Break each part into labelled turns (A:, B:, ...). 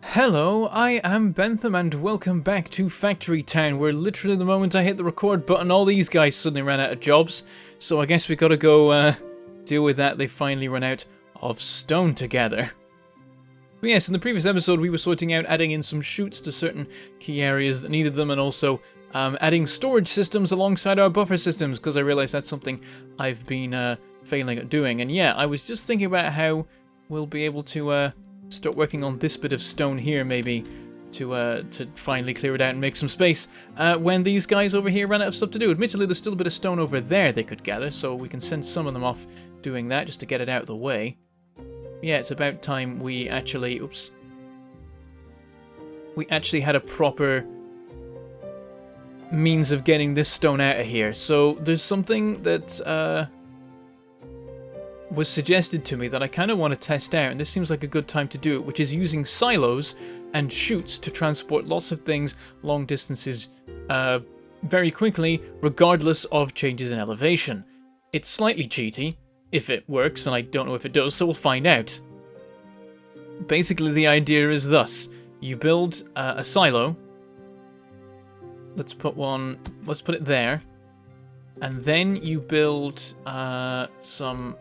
A: Hello, I am Bentham and welcome back to Factory Town, where literally the moment I hit the record button, all these guys suddenly ran out of jobs. So I guess we gotta go deal with that. They finally run out of stone together. But yes, in the previous episode we were sorting out adding in some chutes to certain key areas that needed them, and also adding storage systems alongside our buffer systems, because I realized that's something I've been failing at doing. And yeah, I was just thinking about how we'll be able to start working on this bit of stone here, maybe, to finally clear it out and make some space when these guys over here run out of stuff to do. Admittedly, there's still a bit of stone over there they could gather, so we can send some of them off doing that just to get it out of the way. Yeah, it's about time we actually... Oops. We actually had a proper means of getting this stone out of here. So there's something that was suggested to me that I kind of want to test out, and this seems like a good time to do it, which is using silos and chutes to transport lots of things long distances very quickly, regardless of changes in elevation. It's slightly cheaty, if it works, and I don't know if it does, so we'll find out. Basically, the idea is thus. You build a silo. Let's put it there. And then you build some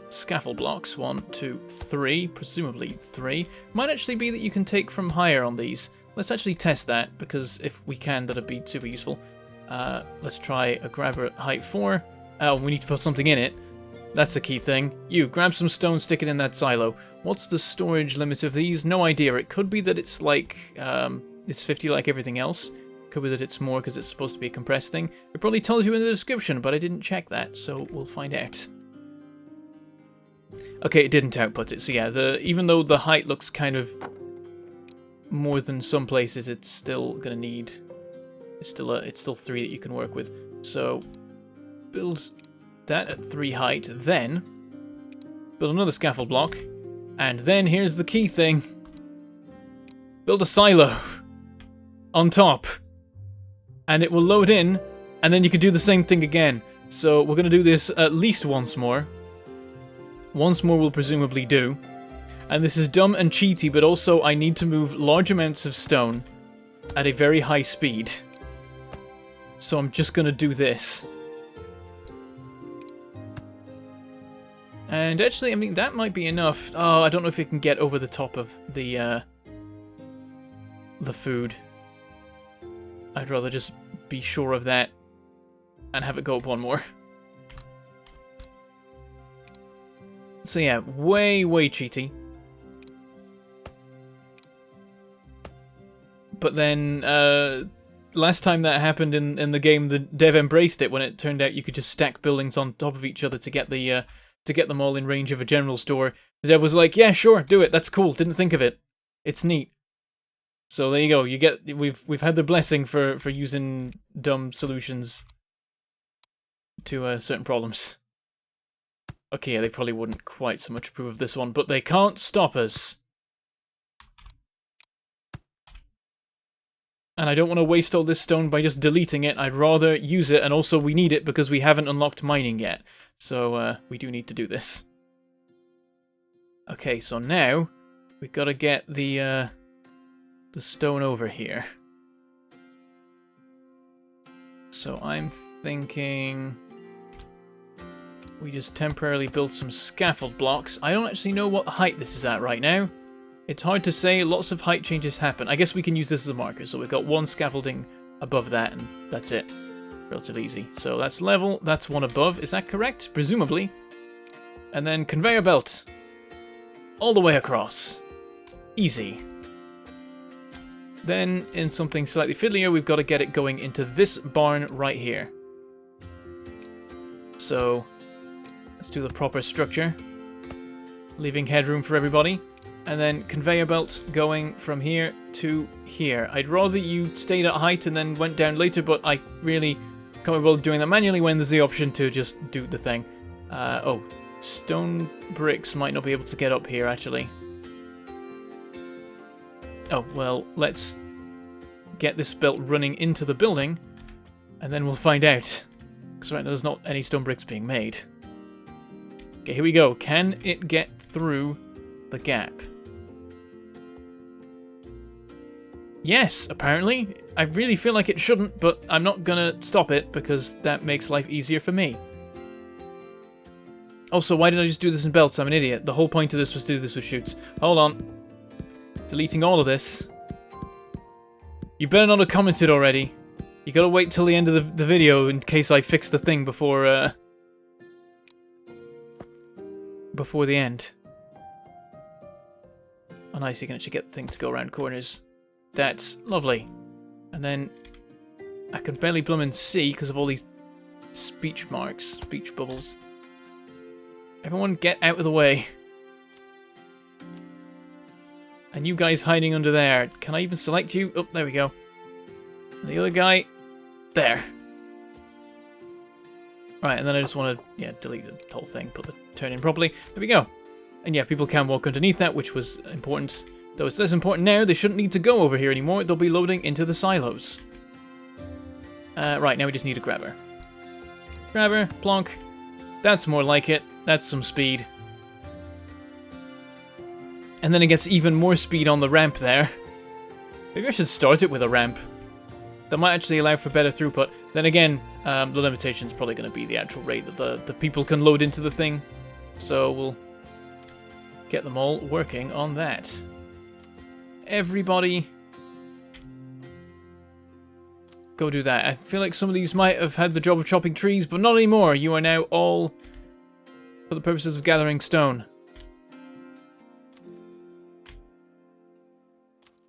A: scaffold blocks. 1, 2, 3, presumably 3. Might actually be that you can take from higher on these. Let's actually test that, because if we can, that'd be super useful. Let's try a grabber at height 4. Oh, we need to put something in it. That's the key thing. You, grab some stone, stick it in that silo. What's the storage limit of these? No idea. It could be that it's like, it's 50 like everything else. Could be that it's more because it's supposed to be a compressed thing. It probably tells you in the description, but I didn't check that, so we'll find out. Okay, it didn't output it. So yeah, even though the height looks kind of more than some places, it's still gonna need. It's still 3 that you can work with. So build that at 3 height, then build another scaffold block, and then here's the key thing: build a silo on top, and it will load in, and then you can do the same thing again. So we're gonna do this at least once more. Once more will presumably do. And this is dumb and cheaty, but also I need to move large amounts of stone at a very high speed. So I'm just going to do this. And actually, I mean, that might be enough. Oh, I don't know if it can get over the top of the food. I'd rather just be sure of that and have it go up one more. So yeah, way cheaty. But then, last time that happened in the game, the dev embraced it when it turned out you could just stack buildings on top of each other to get them all in range of a general store. The dev was like, "Yeah, sure, do it. That's cool. Didn't think of it. It's neat." So there you go. We've had the blessing for using dumb solutions to certain problems. Okay, yeah, they probably wouldn't quite so much approve of this one, but they can't stop us. And I don't want to waste all this stone by just deleting it. I'd rather use it, and also we need it because we haven't unlocked mining yet. So we do need to do this. Okay, so now we've got to get the stone over here. So I'm thinking we just temporarily build some scaffold blocks. I don't actually know what height this is at right now. It's hard to say. Lots of height changes happen. I guess we can use this as a marker. So we've got 1 scaffolding above that, and that's it. Relatively easy. So that's level. That's 1 above. Is that correct? Presumably. And then conveyor belt. All the way across. Easy. Then, in something slightly fiddlier, we've got to get it going into this barn right here. So let's do the proper structure, leaving headroom for everybody, and then conveyor belts going from here to here. I'd rather you stayed at height and then went down later, but I really can't be bothered doing that manually when there's the option to just do the thing. Oh, stone bricks might not be able to get up here, actually. Oh, well, let's get this belt running into the building, and then we'll find out. Because right now there's not any stone bricks being made. Okay, here we go. Can it get through the gap? Yes, apparently. I really feel like it shouldn't, but I'm not gonna stop it because that makes life easier for me. Also, why did I just do this in belts? I'm an idiot. The whole point of this was to do this with chutes. Hold on. Deleting all of this. You better not have commented already. You gotta wait till the end of the video in case I fix the thing before the end. Oh nice, you can actually get the thing to go around corners. That's lovely. And then I can barely bloomin' see because of all these speech marks, speech bubbles. Everyone get out of the way. And you guys hiding under there. Can I even select you? Oh, there we go. And the other guy, there. Right, and then I just want to, yeah, delete the whole thing, put the turn in properly. There we go. And yeah, people can walk underneath that, which was important. Though it's less important now, they shouldn't need to go over here anymore. They'll be loading into the silos. Right, now we just need a grabber. Grabber, plonk. That's more like it. That's some speed. And then it gets even more speed on the ramp there. Maybe I should start it with a ramp. That might actually allow for better throughput. Then again, the limitation is probably going to be the actual rate that the people can load into the thing. So we'll get them all working on that. Everybody, go do that. I feel like some of these might have had the job of chopping trees, but not anymore. You are now all for the purposes of gathering stone.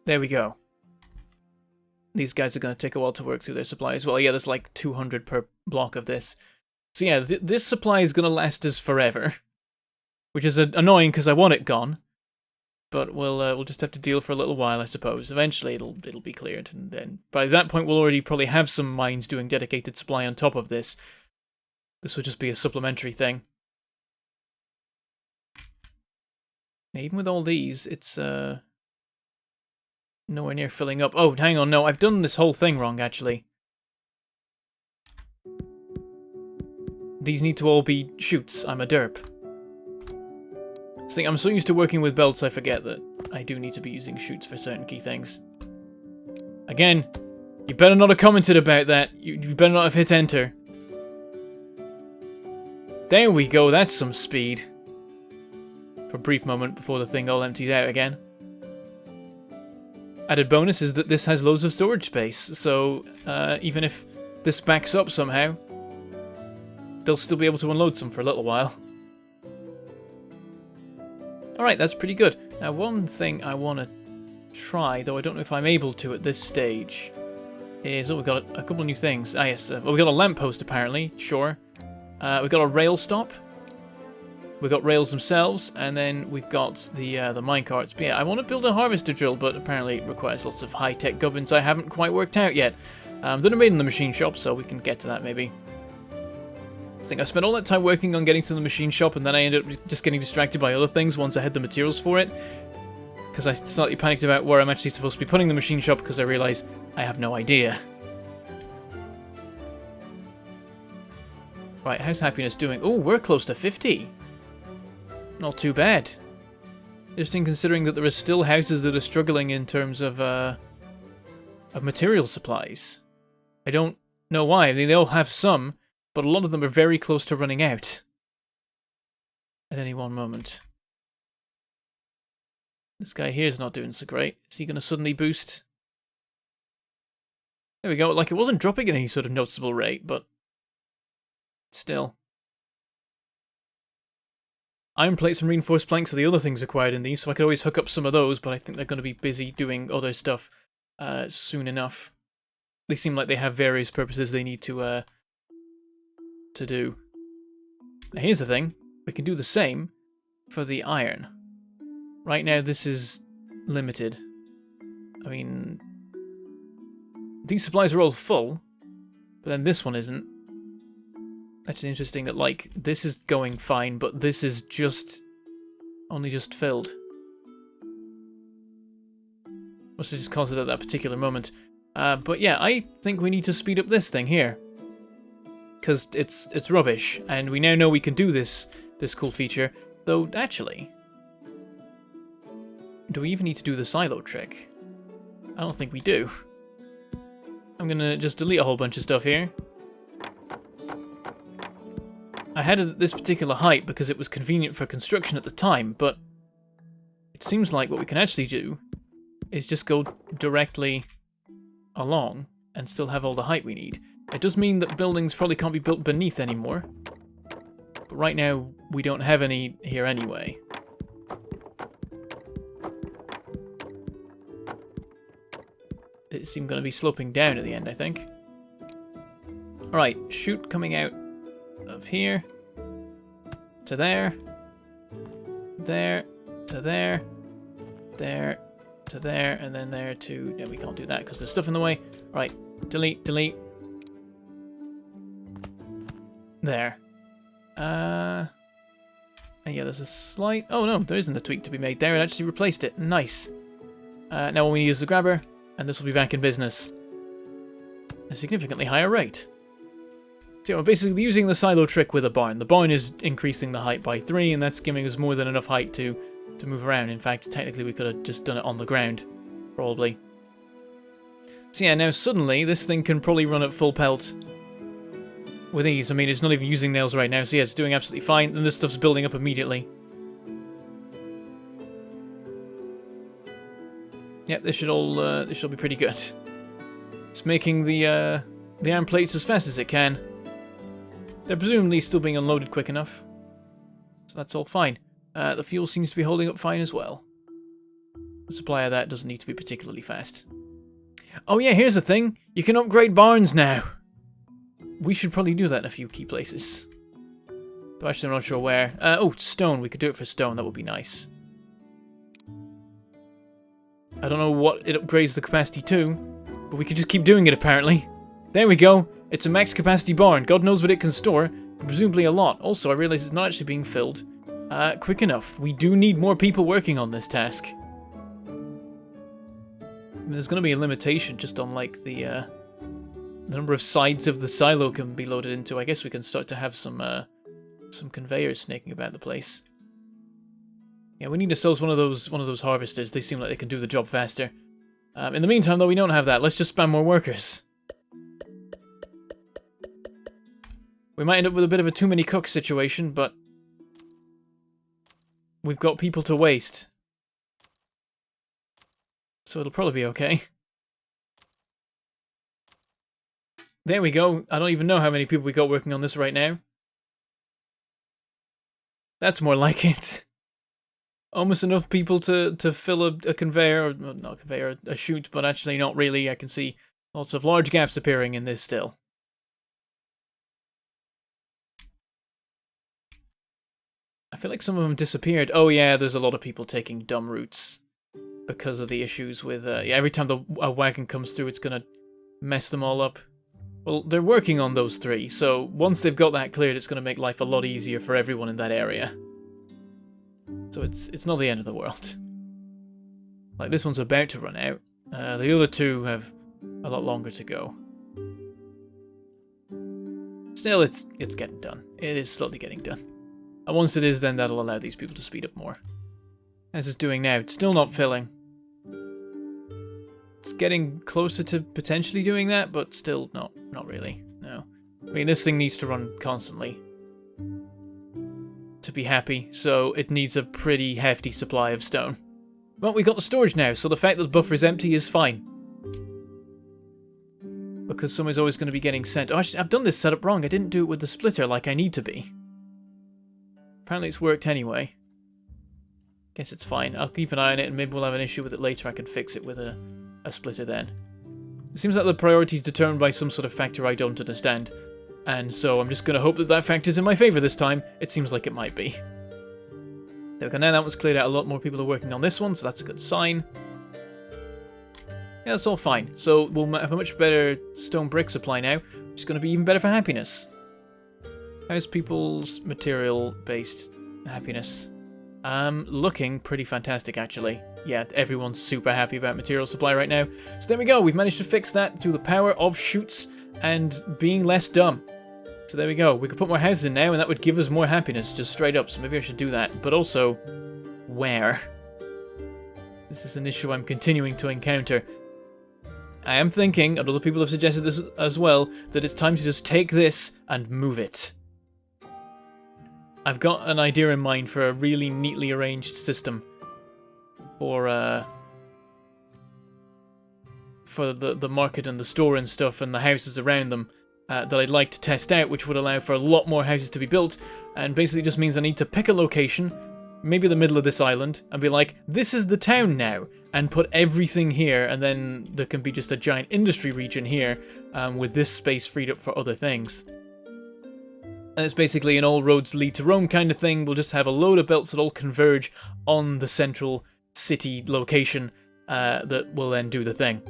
A: There we go. These guys are going to take a while to work through their supply as well. Yeah, there's like 200 per block of this. So yeah, this supply is going to last us forever. Which is annoying because I want it gone. But we'll just have to deal for a little while, I suppose. Eventually it'll be cleared. And then by that point we'll already probably have some mines doing dedicated supply on top of this. This will just be a supplementary thing. Now, even with all these, it's nowhere near filling up. Oh, hang on, no, I've done this whole thing wrong, actually. These need to all be chutes. I'm a derp. See, I'm so used to working with belts, I forget that I do need to be using chutes for certain key things. Again, you better not have commented about that. You better not have hit enter. There we go, that's some speed. For a brief moment before the thing all empties out again. Added bonus is that this has loads of storage space, so even if this backs up somehow, they'll still be able to unload some for a little while. Alright, that's pretty good. Now one thing I want to try, though I don't know if I'm able to at this stage, is, oh, we've got a couple of new things. Ah yes, well, we've got a lamppost apparently, sure. We've got a rail stop. We've got rails themselves, and then we've got the minecarts. But yeah, I want to build a harvester drill, but apparently it requires lots of high-tech gubbins I haven't quite worked out yet. That are made in the machine shop, so we can get to that maybe. I think I spent all that time working on getting to the machine shop, and then I ended up just getting distracted by other things once I had the materials for it. Because I slightly panicked about where I'm actually supposed to be putting the machine shop, because I realised I have no idea. Right, how's happiness doing? Oh, we're close to 50. Not too bad. Just in considering that there are still houses that are struggling in terms of material supplies. I don't know why. I mean, they all have some, but a lot of them are very close to running out. At any one moment. This guy here is not doing so great. Is he going to suddenly boost? There we go. Like, it wasn't dropping at any sort of noticeable rate, but still. Iron plates and reinforced planks are the other things acquired in these, so I could always hook up some of those, but I think they're going to be busy doing other stuff soon enough. They seem like they have various purposes they need to do. Now here's the thing, we can do the same for the iron. Right now this is limited. I mean, these supplies are all full, but then this one isn't. Actually interesting that, like, this is going fine, but this is only just filled. Must have just caused it at that particular moment. But yeah, I think we need to speed up this thing here. Because it's rubbish, and we now know we can do this cool feature. Though, actually, do we even need to do the silo trick? I don't think we do. I'm gonna just delete a whole bunch of stuff here. I had it at this particular height because it was convenient for construction at the time, but it seems like what we can actually do is just go directly along and still have all the height we need. It does mean that buildings probably can't be built beneath anymore, but right now we don't have any here anyway. It's even going to be sloping down at the end, I think. Alright, chute coming out of here to there, there to there, there to there, and then there to... No, we can't do that because there's stuff in the way. Right, delete, delete. There. And yeah, there's a slight... Oh no, there isn't a tweak to be made there. It actually replaced it. Nice. Now all we need is the grabber, and this will be back in business. A significantly higher rate. So we're basically using the silo trick with a barn. The barn is increasing the height by 3, and that's giving us more than enough height to move around. In fact, technically we could have just done it on the ground, probably. So yeah, now suddenly this thing can probably run at full pelt with ease. I mean, it's not even using nails right now, so yeah, it's doing absolutely fine, and this stuff's building up immediately. Yep, this should be pretty good. It's making the iron plates as fast as it can. They're presumably still being unloaded quick enough, so that's all fine. The fuel seems to be holding up fine as well. The supply of that doesn't need to be particularly fast. Oh yeah, here's the thing. You can upgrade barns now. We should probably do that in a few key places. Though actually I'm not sure where. Oh, stone. We could do it for stone. That would be nice. I don't know what it upgrades the capacity to, but we could just keep doing it apparently. There we go. It's a max capacity barn. God knows what it can store. Presumably a lot. Also, I realize it's not actually being filled quick enough. We do need more people working on this task. I mean, there's going to be a limitation just on like the number of sides of the silo can be loaded into. I guess we can start to have some conveyors snaking about the place. Yeah, we need ourselves one of those harvesters. They seem like they can do the job faster. In the meantime, though, we don't have that. Let's just spam more workers. We might end up with a bit of a too many cooks situation, but we've got people to waste. So it'll probably be okay. There we go. I don't even know how many people we got working on this right now. That's more like it. Almost enough people to fill a conveyor, or not a conveyor, a chute, but actually not really. I can see lots of large gaps appearing in this still. I feel like some of them disappeared. Oh yeah, there's a lot of people taking dumb routes because of the issues with... yeah, every time a wagon comes through, it's going to mess them all up. Well, they're working on those 3, so once they've got that cleared, it's going to make life a lot easier for everyone in that area. So it's not the end of the world. Like, this one's about to run out. The other 2 have a lot longer to go. Still, it's getting done. It is slowly getting done. And once it is, then that'll allow these people to speed up more. As it's doing now, it's still not filling. It's getting closer to potentially doing that, but still not really. No. I mean, this thing needs to run constantly to be happy, so it needs a pretty hefty supply of stone. Well, we got the storage now, so the fact that the buffer is empty is fine. Because someone's always going to be getting sent. Oh, actually, I've done this setup wrong. I didn't do it with the splitter like I need to be. Apparently it's worked anyway. Guess it's fine. I'll keep an eye on it, and maybe we'll have an issue with it later. I can fix it with a splitter then. It seems like the priority is determined by some sort of factor I don't understand. And so I'm just going to hope that that factor's in my favour this time. It seems like it might be. There we go. Now that one's cleared out. A lot more people are working on this one, so that's a good sign. Yeah, that's all fine. So we'll have a much better stone brick supply now, which is going to be even better for happiness. How's people's material-based happiness? Looking pretty fantastic, actually. Yeah, everyone's super happy about material supply right now. So there we go. We've managed to fix that through the power of chutes and being less dumb. So there we go. We could put more houses in now, and that would give us more happiness, just straight up. So maybe I should do that. But also, where? This is an issue I'm continuing to encounter. I am thinking, and other people have suggested this as well, that it's time to just take this and move it. I've got an idea in mind for a really neatly arranged system for the market and the store and stuff and the houses around them that I'd like to test out, which would allow for a lot more houses to be built, and basically just means I need to pick a location, maybe the middle of this island, and be like, this is the town now, and put everything here, and then there can be just a giant industry region here with this space freed up for other things. And it's basically an all roads lead to Rome kind of thing. We'll just have a load of belts that all converge on the central city location that will then do the thing.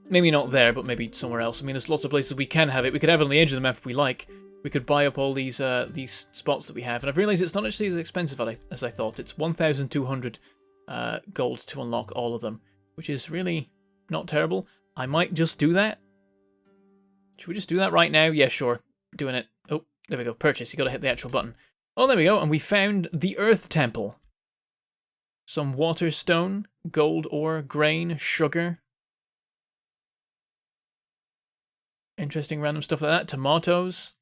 A: Maybe not there, but maybe somewhere else. I mean, there's lots of places we can have it. We could have it on the edge of the map if we like. We could buy up all these spots that we have. And I've realised it's not actually as expensive as I thought. It's 1,200 gold to unlock all of them, which is really not terrible. I might just do that. Should we just do that right now? Yeah, sure. Doing it. Oh, there we go. Purchase. You got to hit the actual button. Oh, there we go. And we found the Earth Temple. Some water stone, gold ore, grain, sugar. Interesting random stuff like that. Tomatoes.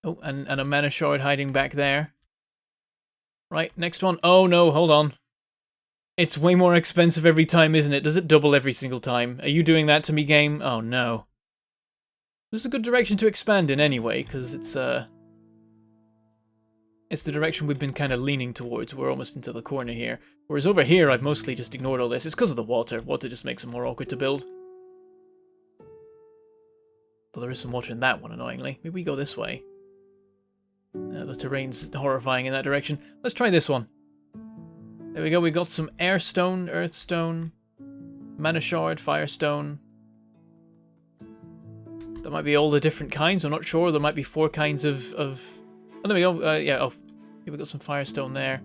A: Oh, and a mana shard hiding back there. Right, next one. Oh no, hold on. It's way more expensive every time, isn't it? Does it double every single time? Are you doing that to me, game? Oh no. This is a good direction to expand in anyway, because it's the direction we've been kind of leaning towards. We're almost into the corner here. Whereas over here, I've mostly just ignored all this. It's because of the water. Water just makes it more awkward to build. Though there is some water in that one, annoyingly. Maybe we go this way. The terrain's horrifying in that direction. Let's try this one. There we go. We got some air stone, earth stone, mana shard, fire stone. That might be all the different kinds. I'm not sure. There might be 4 kinds of... Oh, there we go. Yeah, oh, here we got some fire stone there.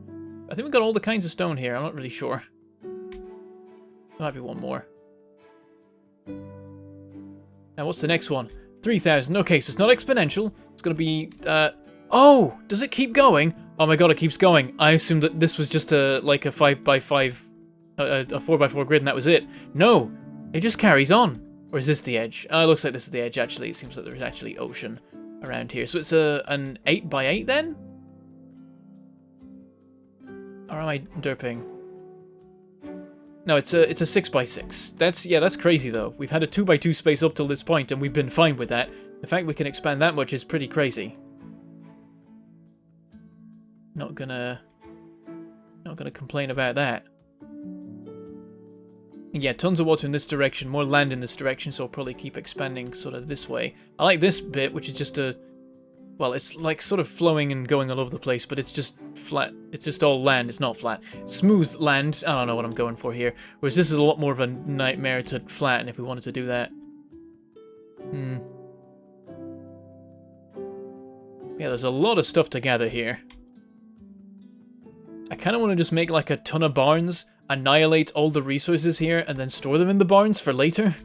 A: I think we got all the kinds of stone here. I'm not really sure. There might be one more. Now, what's the next one? 3,000. Okay, so it's not exponential. It's going to be... Oh! Does it keep going? Oh my god, it keeps going. I assumed that this was just like a 5x5... a 4x4 grid and that was it. No! It just carries on. Or is this the edge? Oh, it looks like this is the edge, actually. It seems like there's actually ocean around here. So it's an 8x8 then? Or am I derping? No, it's a 6x6. That's crazy though. We've had a 2x2 space up till this point and we've been fine with that. The fact we can expand that much is pretty crazy. Not gonna complain about that. And yeah, tons of water in this direction, more land in this direction, so I'll probably keep expanding sort of this way. I like this bit, which is just well, it's like sort of flowing and going all over the place, but it's just flat. It's just all land. It's not flat. Smooth land. I don't know what I'm going for here. Whereas this is a lot more of a nightmare to flatten if we wanted to do that. Yeah, there's a lot of stuff to gather here. I kind of want to just make like a ton of barns, annihilate all the resources here, and then store them in the barns for later.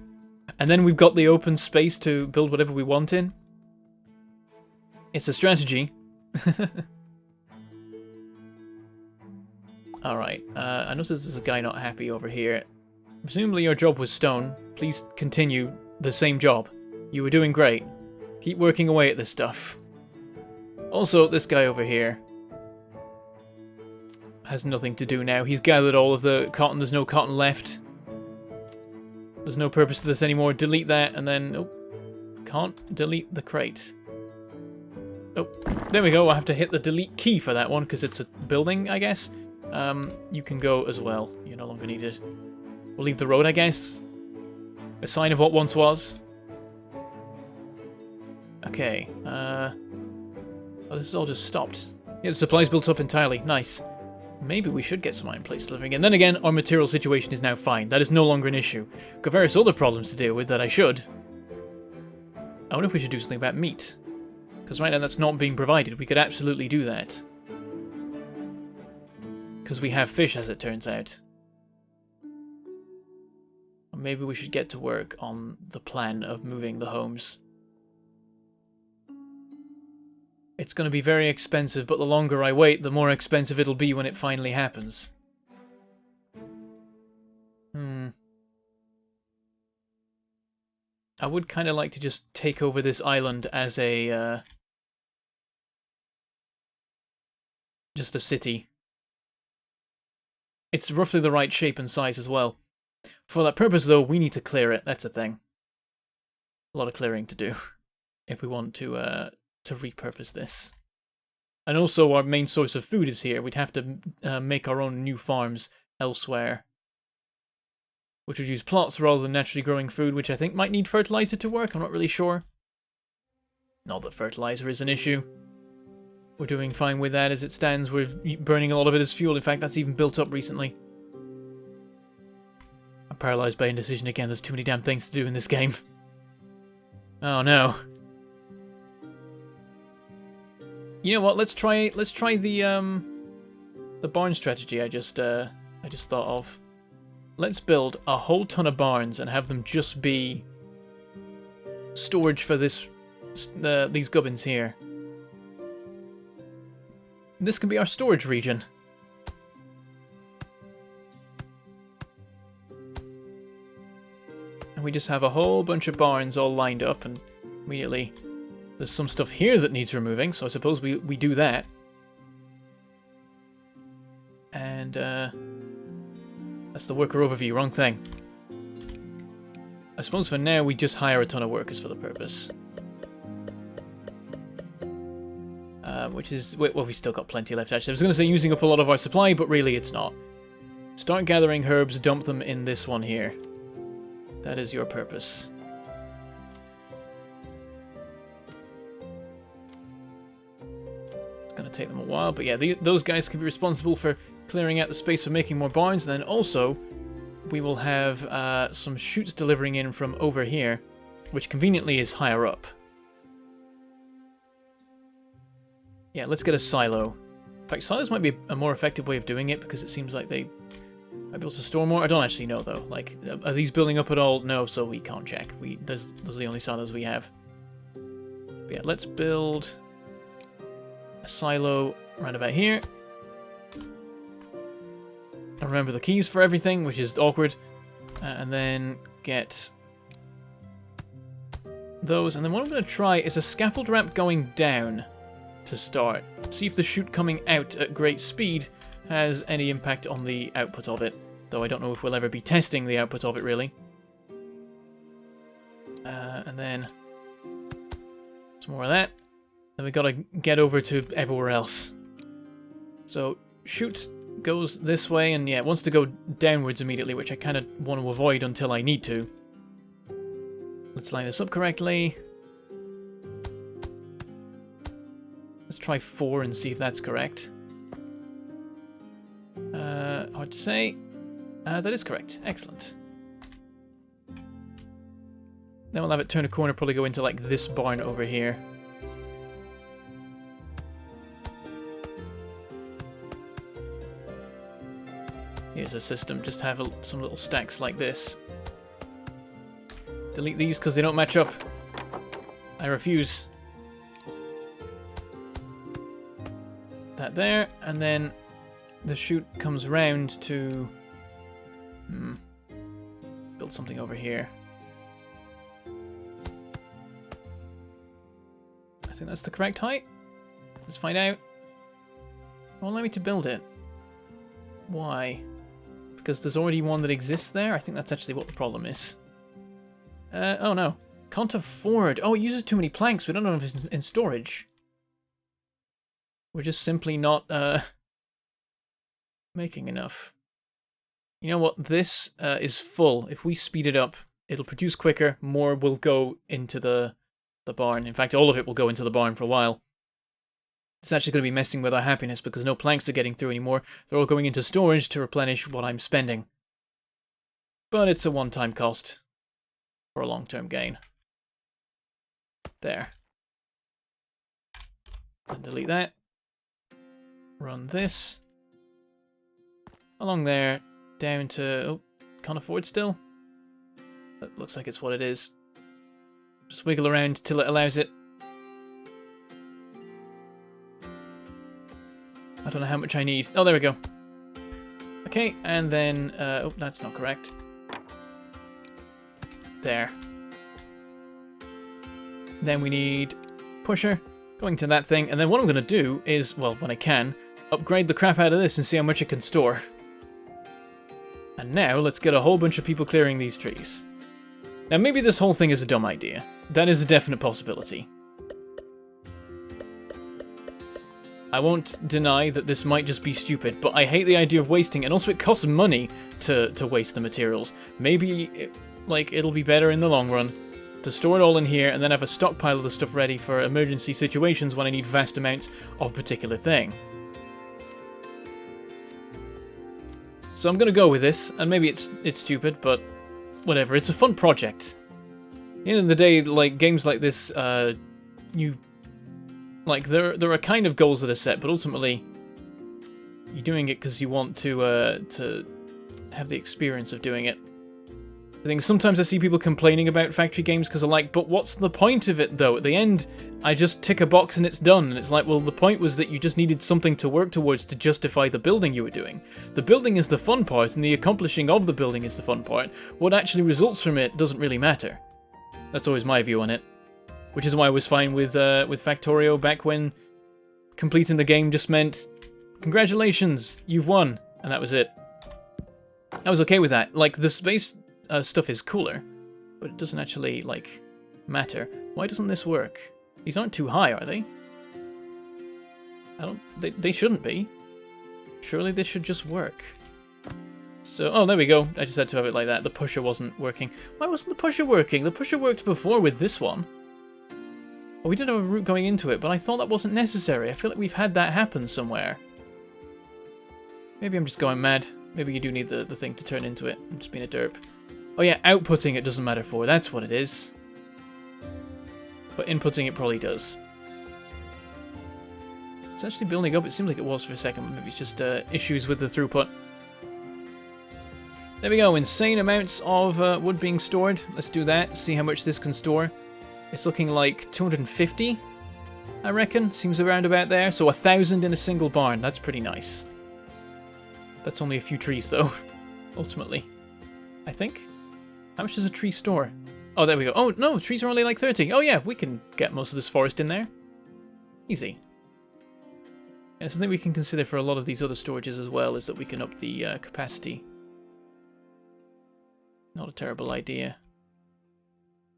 A: And then we've got the open space to build whatever we want in. It's a strategy. Alright, I notice there's a guy not happy over here. Presumably your job was stone. Please continue the same job. You were doing great. Keep working away at this stuff. Also, this guy over here has nothing to do now. He's gathered all of the cotton. There's no cotton left. There's no purpose to this anymore. Delete that, and then... Oh, can't delete the crate. Oh, there we go. I have to hit the delete key for that one, because it's a building, I guess. You can go as well. You're no longer needed. We'll leave the road, I guess. A sign of what once was. Okay. Oh, this is all just stopped. Yeah, the supplies built up entirely. Nice. Maybe we should get some iron plates living again. Then again, our material situation is now fine. That is no longer an issue. We've got various other problems to deal with that I should. I wonder if we should do something about meat. Because right now that's not being provided. We could absolutely do that. Because we have fish, as it turns out. Or maybe we should get to work on the plan of moving the homes. It's going to be very expensive, but the longer I wait, the more expensive it'll be when it finally happens. I would kind of like to just take over this island as a just a city. It's roughly the right shape and size as well. For that purpose, though, we need to clear it. That's a thing. A lot of clearing to do if we want to repurpose this. And also, our main source of food is here. We'd have to make our own new farms elsewhere, which would use plots rather than naturally growing food, which I think might need fertilizer to work. I'm not really sure. Not that fertilizer is an issue. We're doing fine with that as it stands. We're burning a lot of it as fuel. In fact, that's even built up recently. I'm paralyzed by indecision again. There's too many damn things to do in this game. Oh no. You know what? Let's try the barn strategy I just thought of. Let's build a whole ton of barns and have them just be storage for these gubbins here. This can be our storage region. And we just have a whole bunch of barns all lined up, and immediately there's some stuff here that needs removing, so I suppose we do that. And that's the worker overview, wrong thing. I suppose for now we just hire a ton of workers for the purpose. Which is, well, we've still got plenty left actually. I was going to say using up a lot of our supply, but really it's not. Start gathering herbs, dump them in this one here. That is your purpose. It's going to take them a while, but yeah, those guys can be responsible for clearing out the space for making more barns. And then also, we will have some chutes delivering in from over here, which conveniently is higher up. Yeah, let's get a silo. In fact, silos might be a more effective way of doing it because it seems like they might be able to store more. I don't actually know though. Like, are these building up at all? No, so we can't check. Those are the only silos we have. But yeah, let's build a silo right about here. And remember the keys for everything, which is awkward. And then get those. And then what I'm going to try is a scaffold ramp going down to start. See if the chute coming out at great speed has any impact on the output of it. Though I don't know if we'll ever be testing the output of it, really. And then some more of that. Then we got to get over to everywhere else. So chute goes this way, and yeah, it wants to go downwards immediately, which I kind of want to avoid until I need to. Let's line this up correctly. Let's try 4 and see if that's correct. Hard to say. That is correct. Excellent. Then we'll have it turn a corner, probably go into like this barn over here. Here's a system. Just have some little stacks like this. Delete these because they don't match up. I refuse. That there, and then the chute comes round to build something over here. I think that's the correct height. Let's find out. It won't allow me to build it. Why? Because there's already one that exists there? I think that's actually what the problem is. Oh no. Can't afford. Oh, it uses too many planks. We don't know if it's in storage. We're just simply not making enough. You know what? This is full. If we speed it up, it'll produce quicker. More will go into the barn. In fact, all of it will go into the barn for a while. It's actually going to be messing with our happiness because no planks are getting through anymore. They're all going into storage to replenish what I'm spending. But it's a one-time cost for a long-term gain. There. And delete that. Run this. Along there, down to... Oh, can't afford still? That looks like it's what it is. Just wiggle around till it allows it. I don't know how much I need. Oh, there we go. Okay, and then... oh, that's not correct. There. Then we need pusher going to that thing. And then what I'm going to do is, well, when I can, upgrade the crap out of this and see how much it can store. And now let's get a whole bunch of people clearing these trees. Now maybe this whole thing is a dumb idea. That is a definite possibility. I won't deny that this might just be stupid, but I hate the idea of wasting, and also it costs money to waste the materials. Maybe, it'll be better in the long run to store it all in here and then have a stockpile of the stuff ready for emergency situations when I need vast amounts of a particular thing. So I'm gonna go with this, and maybe it's stupid, but whatever, it's a fun project. At the end of the day, games like this, there are kind of goals that are set, but ultimately, you're doing it because you want to have the experience of doing it. I think sometimes I see people complaining about factory games because they're like, but what's the point of it though? At the end, I just tick a box and it's done. And it's like, well, the point was that you just needed something to work towards to justify the building you were doing. The building is the fun part, and the accomplishing of the building is the fun part. What actually results from it doesn't really matter. That's always my view on it. Which is why I was fine with Factorio back when completing the game just meant, congratulations, you've won, and that was it. I was okay with that. The space stuff is cooler, but it doesn't actually, matter. Why doesn't this work? These aren't too high, are they? They shouldn't be. Surely this should just work. So, oh, there we go. I just had to have it like that. The pusher wasn't working. Why wasn't the pusher working? The pusher worked before with this one. Oh, we did have a route going into it, but I thought that wasn't necessary. I feel like we've had that happen somewhere. Maybe I'm just going mad. Maybe you do need the thing to turn into it. I'm just being a derp. Oh yeah, outputting it doesn't matter for. That's what it is. But inputting it probably does. It's actually building up. It seemed like it was for a second, but maybe it's just issues with the throughput. There we go. Insane amounts of wood being stored. Let's do that. See how much this can store. It's looking like 250, I reckon. Seems around about there. So 1,000 in a single barn. That's pretty nice. That's only a few trees, though, ultimately. I think. How much does a tree store? Oh, there we go. Oh, no, trees are only like 30. Oh, yeah, we can get most of this forest in there. Easy. Yeah, something we can consider for a lot of these other storages as well is that we can up the capacity. Not a terrible idea.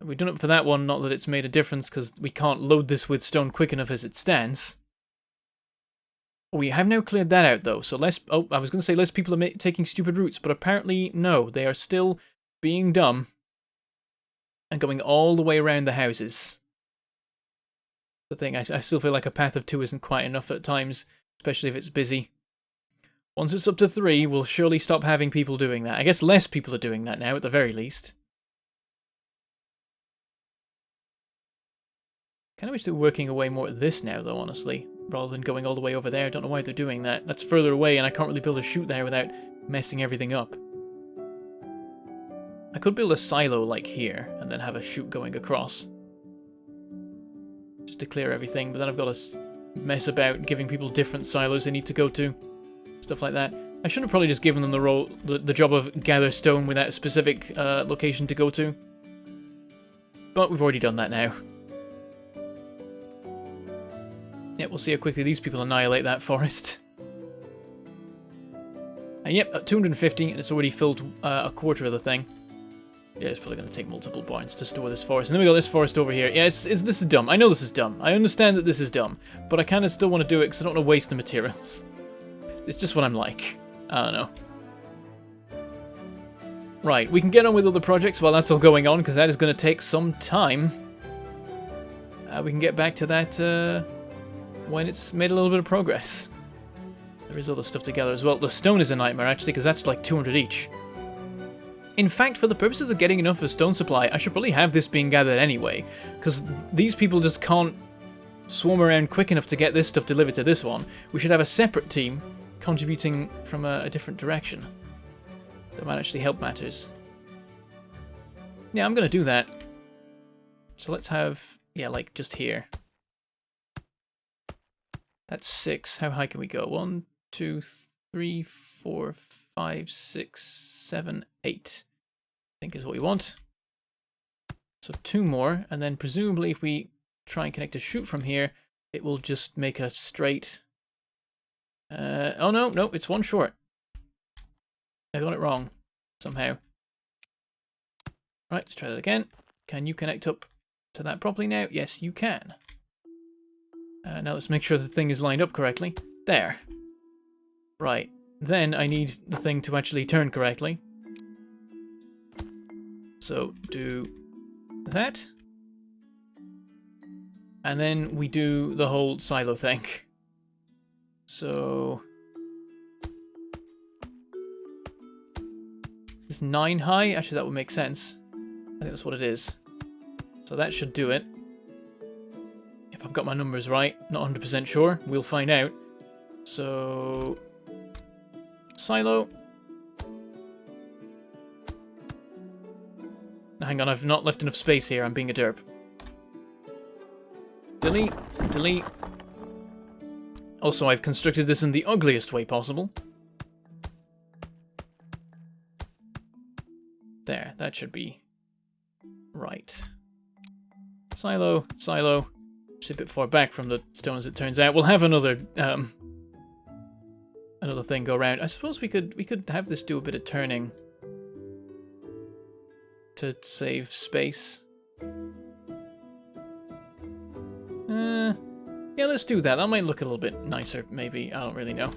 A: We've done it for that one, not that it's made a difference, because we can't load this with stone quick enough as it stands. We have now cleared that out, though, so less... Oh, I was going to say less people are taking stupid routes, but apparently, no. They are still being dumb and going all the way around the houses. The thing, I still feel like a path of 2 isn't quite enough at times, especially if it's busy. Once it's up to 3, we'll surely stop having people doing that. I guess less people are doing that now, at the very least. Kind of wish they were working away more at this now, though, honestly, rather than going all the way over there. I don't know why they're doing that. That's further away, and I can't really build a chute there without messing everything up. I could build a silo, like here, and then have a chute going across. Just to clear everything, but then I've got to mess about giving people different silos they need to go to. Stuff like that. I should have probably just given them the job of gather stone without a specific location to go to. But we've already done that now. Yep, we'll see how quickly these people annihilate that forest. And yep, at 250, and it's already filled a quarter of the thing. Yeah, it's probably going to take multiple barns to store this forest. And then we got this forest over here. Yeah, this is dumb. I know this is dumb. I understand that this is dumb. But I kind of still want to do it because I don't want to waste the materials. It's just what I'm like. I don't know. Right, we can get on with other projects while that's all going on, because that is going to take some time. We can get back to that when it's made a little bit of progress. There is other stuff to gather as well. The stone is a nightmare, actually, because that's like 200 each. In fact, for the purposes of getting enough of a stone supply, I should probably have this being gathered anyway, because these people just can't swarm around quick enough to get this stuff delivered to this one. We should have a separate team contributing from a different direction. That might actually help matters. Yeah, I'm going to do that. So let's have, yeah, like just here. That's 6. How high can we go? 1, 2, 3, 4, 5, 6, 7, 8. I think is what we want. So 2 more, and then presumably if we try and connect a chute from here, it will just make a straight... oh no, no, it's 1 short. I got it wrong, somehow. Right, let's try that again. Can you connect up to that properly now? Yes, you can. Now let's make sure the thing is lined up correctly. There. Right, then I need the thing to actually turn correctly. So do that. And then we do the whole silo thing. So... is this 9 high? Actually, that would make sense. I think that's what it is. So that should do it. If I've got my numbers right, not 100% sure. We'll find out. So... silo. Now, hang on, I've not left enough space here. I'm being a derp. Delete. Delete. Also, I've constructed this in the ugliest way possible. There, that should be right. Silo, silo. Just a bit far back from the stone as it turns out. We'll have another another thing go around. I suppose we could have this do a bit of turning to save space. Yeah, let's do that. That might look a little bit nicer, maybe. I don't really know.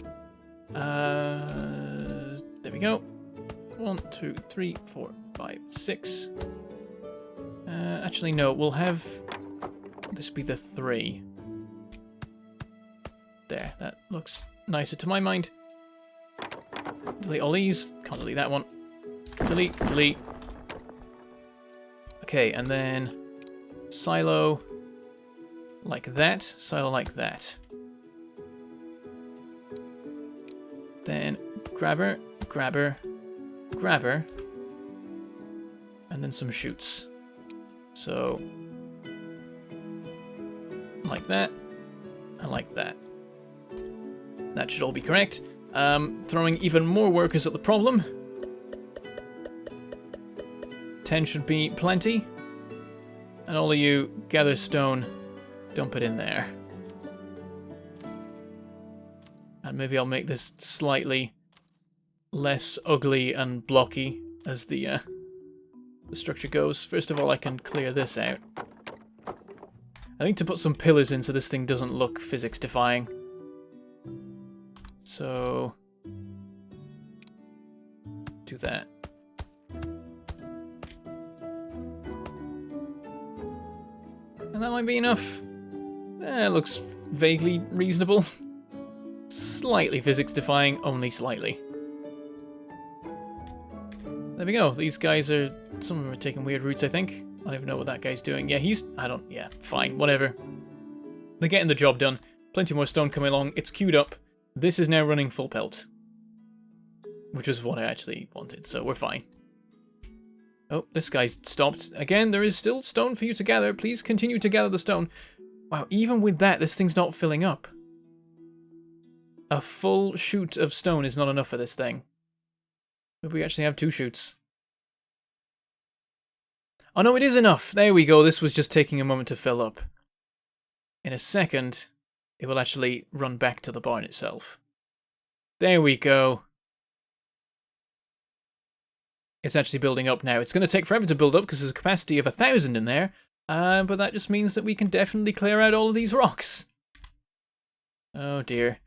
A: There we go. 1, 2, 3, 4, 5, 6. Actually, no. We'll have this be the 3. There. That looks nicer to my mind. Delete all these. Can't delete that one. Delete. Delete. Okay, and then silo like that. Silo like that. Then grabber, grabber, grabber, and then some chutes. So, like that, and like that. That should all be correct. Throwing even more workers at the problem. 10 should be plenty. And all of you, gather stone, dump it in there. And maybe I'll make this slightly less ugly and blocky as the structure goes. First of all, I can clear this out. I need to put some pillars in so this thing doesn't look physics-defying. So... do that. And that might be enough. It looks vaguely reasonable. Slightly physics-defying, only slightly. There we go. These guys are... some of them are taking weird routes, I think. I don't even know what that guy's doing. Yeah, he's... I don't... yeah, fine, whatever. They're getting the job done. Plenty more stone coming along. It's queued up. This is now running full pelt. Which is what I actually wanted, so we're fine. Oh, this guy's stopped. Again, there is still stone for you to gather. Please continue to gather the stone. Wow, even with that, this thing's not filling up. A full chute of stone is not enough for this thing. Maybe we actually have 2 chutes. Oh no, it is enough! There we go, this was just taking a moment to fill up. In a second, it will actually run back to the barn itself. There we go. It's actually building up now. It's going to take forever to build up because there's a capacity of 1,000 in there. But that just means that we can definitely clear out all of these rocks. Oh dear.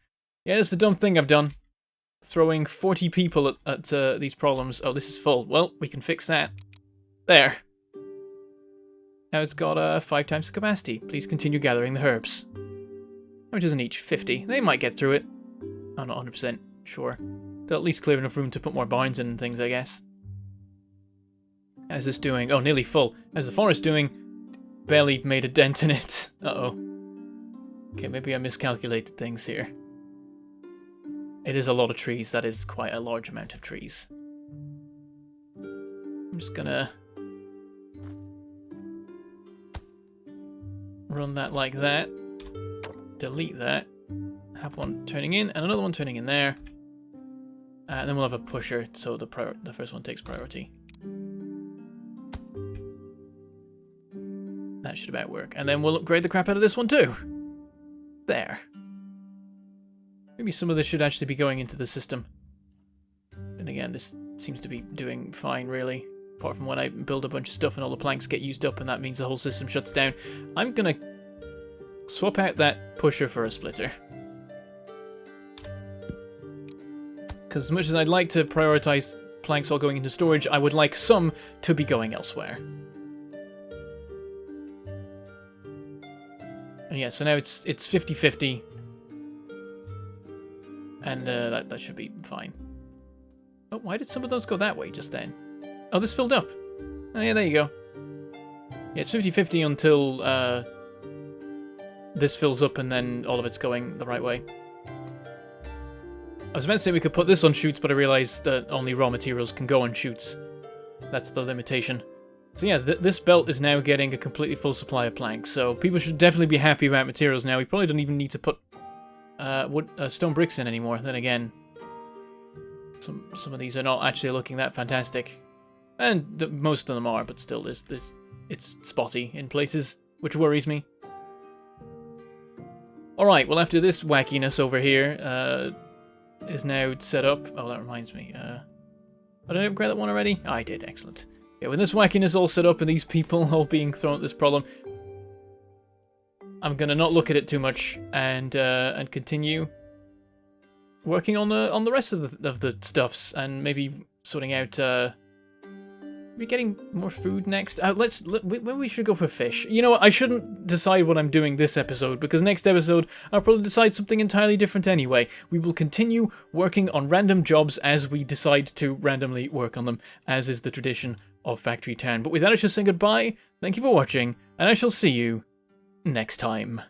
A: Yeah, that's the dumb thing I've done. Throwing 40 people at these problems. Oh, this is full. Well, we can fix that. There. Now it's got 5 times the capacity. Please continue gathering the herbs. How much is in each? 50. They might get through it. I'm not 100% sure. They'll at least clear enough room to put more barns in and things, I guess. How's this doing? Oh, nearly full. How's the forest doing? Barely made a dent in it. Uh-oh. Okay, maybe I miscalculated things here. It is a lot of trees. That is quite a large amount of trees. I'm just gonna... run that like that. Delete that. Have one turning in and another one turning in there. And then we'll have a pusher so the first one takes priority. That should about work. And then we'll upgrade the crap out of this one too. There. Maybe some of this should actually be going into the system. And again, this seems to be doing fine, really. Apart from when I build a bunch of stuff and all the planks get used up and that means the whole system shuts down. I'm gonna swap out that pusher for a splitter. Because as much as I'd like to prioritize planks all going into storage, I would like some to be going elsewhere. And yeah, so now it's 50-50. And that should be fine. Oh, why did some of those go that way just then? Oh, this filled up. Oh yeah, there you go. Yeah, it's 50-50 until this fills up and then all of it's going the right way. I was about to say we could put this on chutes, but I realized that only raw materials can go on chutes. That's the limitation. So yeah, this belt is now getting a completely full supply of planks, so people should definitely be happy about materials now. We probably don't even need to put stone bricks in anymore. Then again, some of these are not actually looking that fantastic. And most of them are, but still, it's spotty in places, which worries me. Alright, well after this wackiness over here is now set up... Oh, that reminds me. Did I upgrade that one already? Oh, I did, excellent. Yeah, with this wackiness all set up and these people all being thrown at this problem, I'm gonna not look at it too much and continue working on the rest of the stuffs and maybe sorting out... Are we getting more food next? Maybe we should go for fish. You know what? I shouldn't decide what I'm doing this episode, because next episode I'll probably decide something entirely different anyway. We will continue working on random jobs as we decide to randomly work on them, as is the tradition of Factory Town. But with that, I shall say goodbye. Thank you for watching, and I shall see you next time.